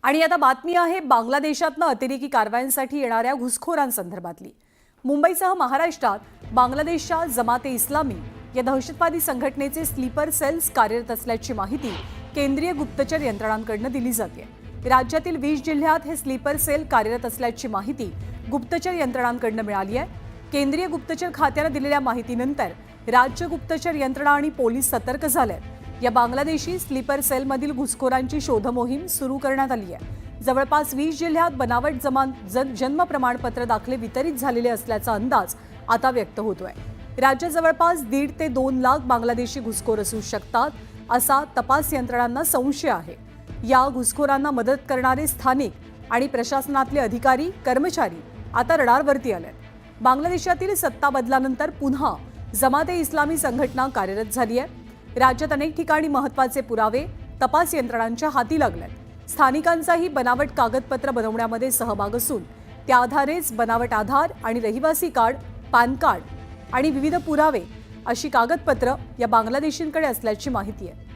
आणि आता बातमी आहे बांगलादेशातनं अतिरेकी कारवायांसाठी येणाऱ्या घुसखोरांसंदर्भातली। मुंबईसह महाराष्ट्रात बांगलादेशच्या जमाते इस्लामी या दहशतवादी संघटनेचे स्लीपर सेल्स कार्यरत असल्याची माहिती केंद्रीय गुप्तचर यंत्रणांकडून दिली जाते। राज्यातील 20 जिल्ह्यात हे स्लीपर सेल कार्यरत असल्याची माहिती गुप्तचर यंत्रणांकडून मिळाली आहे। केंद्रीय गुप्तचर खात्याने दिलेल्या माहितीनंतर राज्य गुप्तचर यंत्रणा आणि पोलीस सतर्क झाले। या बांगलादेशी स्लीपर सेलमधील घुसखोरांची शोध मोहीम सुरू करण्यात आली आहे। जवळपास 20 जिल्ह्यात बनावट जन्म प्रमाणपत्र दाखले वितरित झालेले असल्याचा अंदाज आता व्यक्त होतोय। राज्यात जवळपास 1.5 ते 2 लाख बांगलादेशी घुसखोर असू शकतात असा तपास यंत्रणांना संशय आहे। या घुसखोरांना मदत करणारे स्थानिक आणि प्रशासनातले अधिकारी कर्मचारी आता रडारवरती आलेत। बांगलादेशातील सत्ता बदलानंतर पुन्हा जमाते इस्लामी संघटना कार्यरत झाली आहे। राज्यात अनेक ठिकाणी महत्त्वाचे पुरावे तपास यंत्रणांच्या हाती लागलेत। स्थानिकांचाही बनावट कागदपत्र बनवण्यामध्ये सहभाग असून त्या आधारेच बनावट आधार आणि रहिवासी कार्ड, पॅन कार्ड आणि विविध पुरावे अशी कागदपत्र या बांगलादेशींकडे असल्याची माहिती आहे।